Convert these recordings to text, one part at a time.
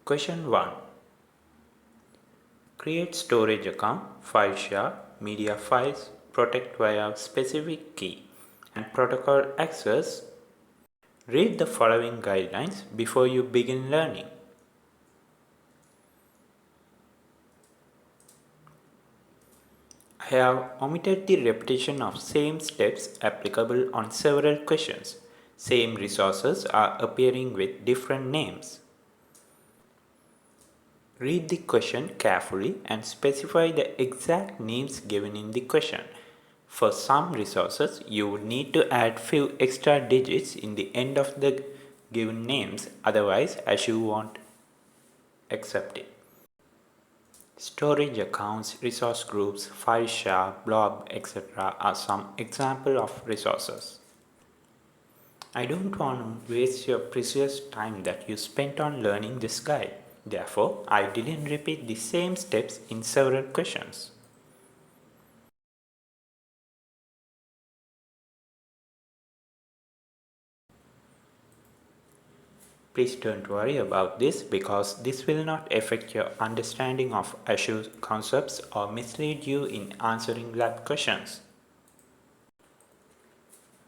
Question 1. Create storage account, file share, media files, protect via specific key, and protocol access. Read the following guidelines before you begin learning. I have omitted the repetition of same steps applicable on several questions. Same resources are appearing with different names. Read the question carefully and specify the exact names given in the question. For some resources, you would need to add few extra digits in the end of the given names, otherwise AZURE won't accept it. Storage accounts, resource groups, file share, blob, etc. are some examples of resources. I don't want to waste your precious time that you spent on learning this guide. Therefore, I didn't repeat the same steps in several questions. Please don't worry about this because this will not affect your understanding of AZURE concepts or mislead you in answering lab questions.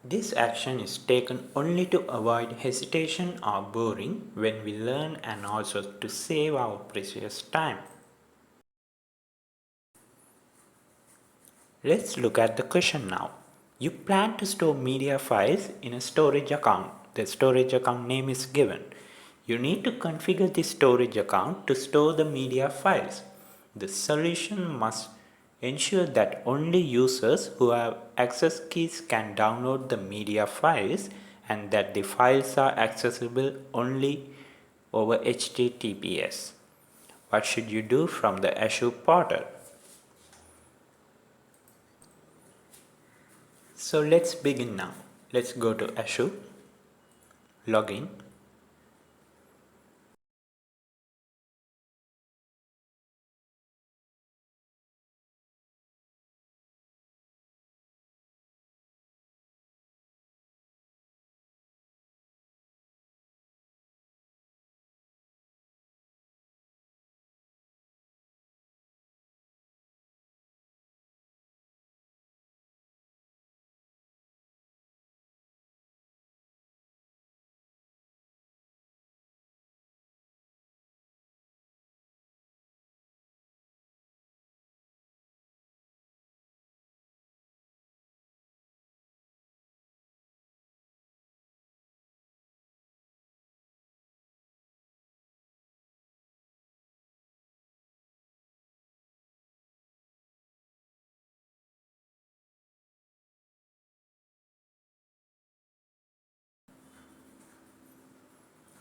This action is taken only to avoid hesitation or boring when we learn and also to save our precious time. Let's look at the question now. You plan to store media files in a storage account. The storage account name is given. You need to configure the storage account to store the media files. The solution must ensure that only users who have access keys can download the media files and that the files are accessible only over HTTPS. What should you do from the AZURE portal? So let's begin now. Let's go to AZURE, login.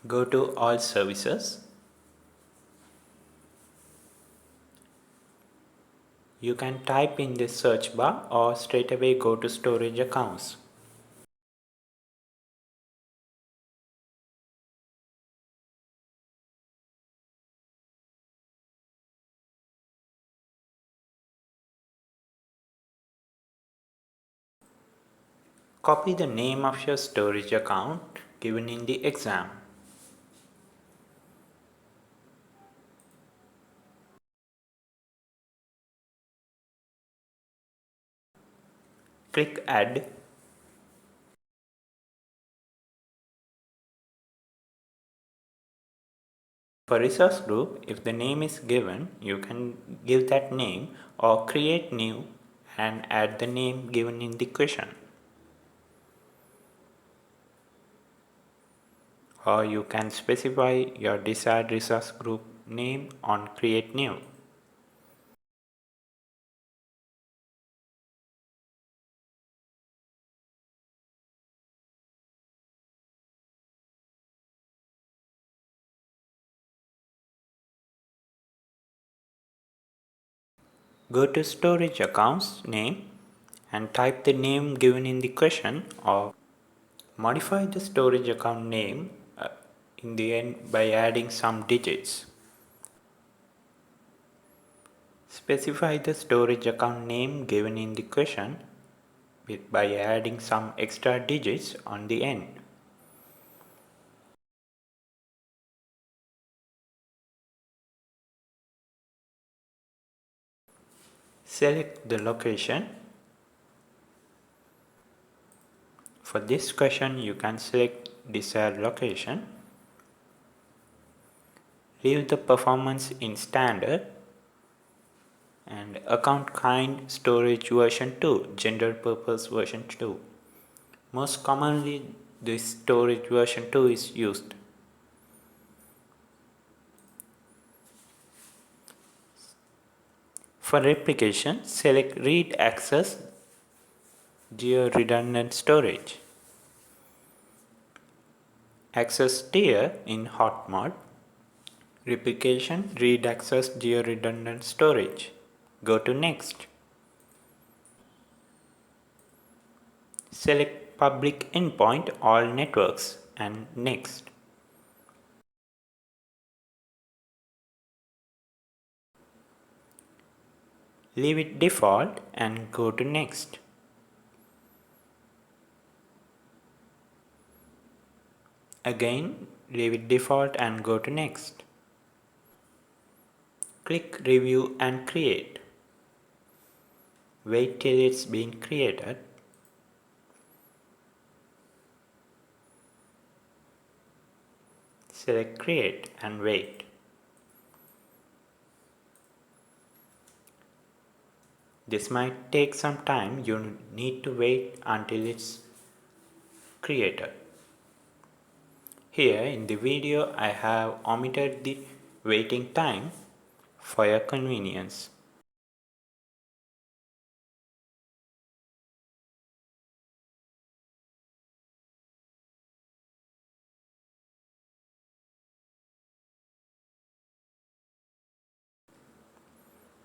Go to all services. You can type in the search bar or straight away go to storage accounts. Copy the name of your storage account given in the exam. Click Add. For resource group, if the name is given, you can give that name or create new and add the name given in the question. Or you can specify your desired resource group name on create new. Go to storage accounts name and type the name given in the question or modify the storage account name in the end by adding some digits. Specify the storage account name given in the question by adding some extra digits on the end. Select the location. For this question, you can select desired location. Leave the performance in standard and account kind storage version 2, general purpose version 2. Most commonly, this storage version 2 is used. For replication, select read access geo-redundant storage. Access tier in hot mode. Replication read access geo-redundant storage. Go to next. Select public endpoint all networks and next. Leave it default and go to next. Again, leave it default and go to next. Click review and create. Wait till it's been created. Select create and wait. This might take some time. You need to wait until it's created. Here in the video I have omitted the waiting time for your convenience.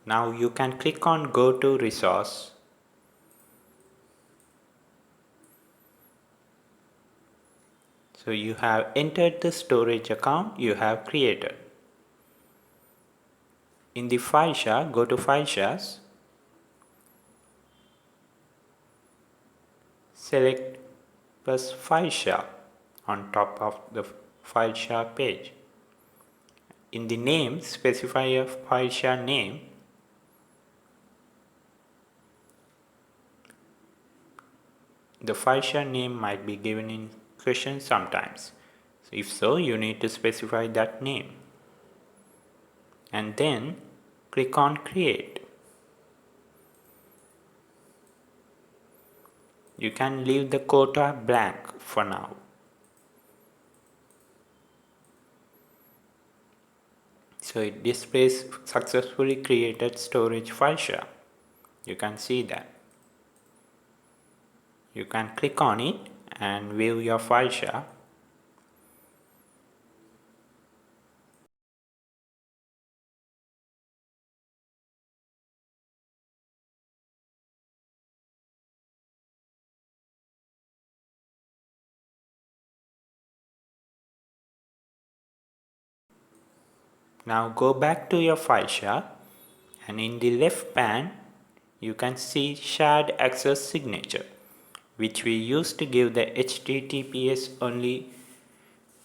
Now you can click on go to resource. So you have entered the storage account you have created. In the file share, go to file shares. Select plus file share on top of the file share page. In the name, specify a file share name. The file share name might be given in question sometimes. So if so, you need to specify that name. And then click on create. You can leave the quota blank for now. So it displays successfully created storage file share. You can see that. You can click on it and view your file share. Now go back to your file share and in the left pane you can see shared access signature, which we use to give the HTTPS only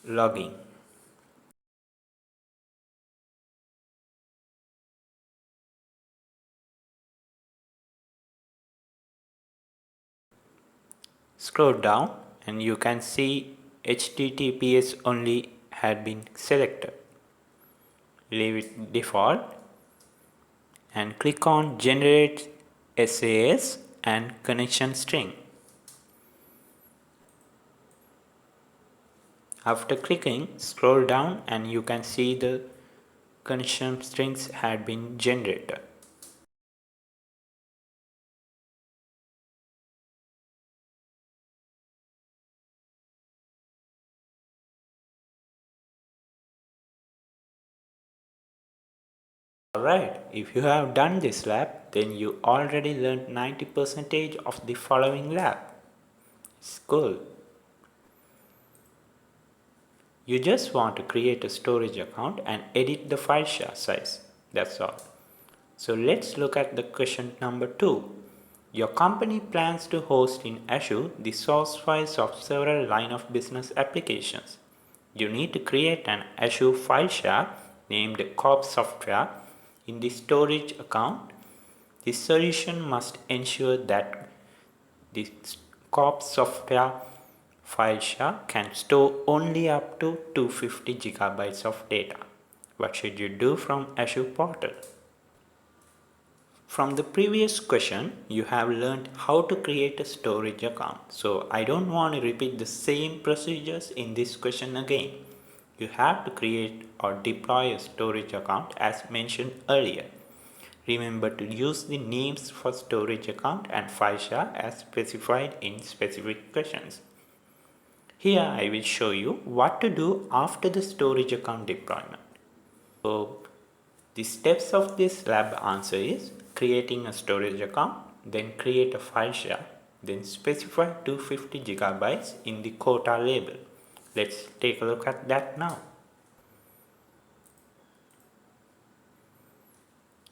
login. Scroll down and you can see HTTPS only had been selected. Leave it default and click on generate SAS and connection string. After clicking, scroll down and you can see the connection strings had been generated. Alright, if you have done this lab, then you already learned 90% of the following lab. It's cool. You just want to create a storage account and edit the file share size. That's all. So let's look at the question number 2. Your company plans to host in Azure the source files of several line of business applications. You need to create an Azure file share named Corp Software in the storage account. This solution must ensure that the scope software file share can store only up to 250 gigabytes of data. What should you do from Azure portal? From the previous question, you have learned how to create a storage account. So I don't want to repeat the same procedures in this question again. You have to create or deploy a storage account as mentioned earlier. Remember to use the names for storage account and file share as specified in specific questions. Here I will show you what to do after the storage account deployment. So the steps of this lab answer is creating a storage account, then create a file share, then specify 250 gigabytes in the quota label. Let's take a look at that now.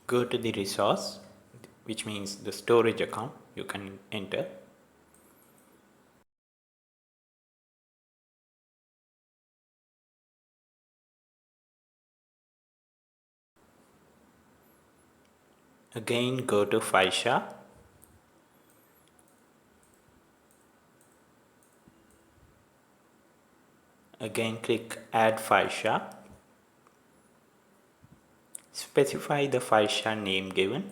Go to the resource, which means the storage account. You can enter. Again go to file share. Again click add file share. Specify the file share name given.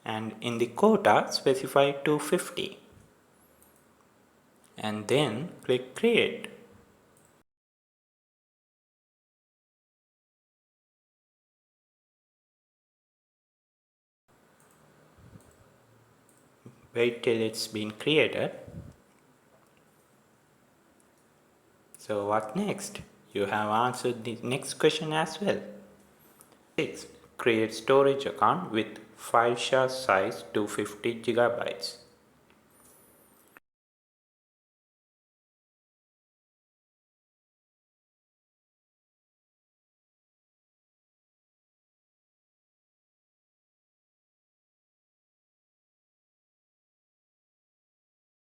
And in the quota specify 250 and then click create. Wait till it's been created. So what next? You have answered the next question as well. 6. Create storage account with file share size 250 gigabytes.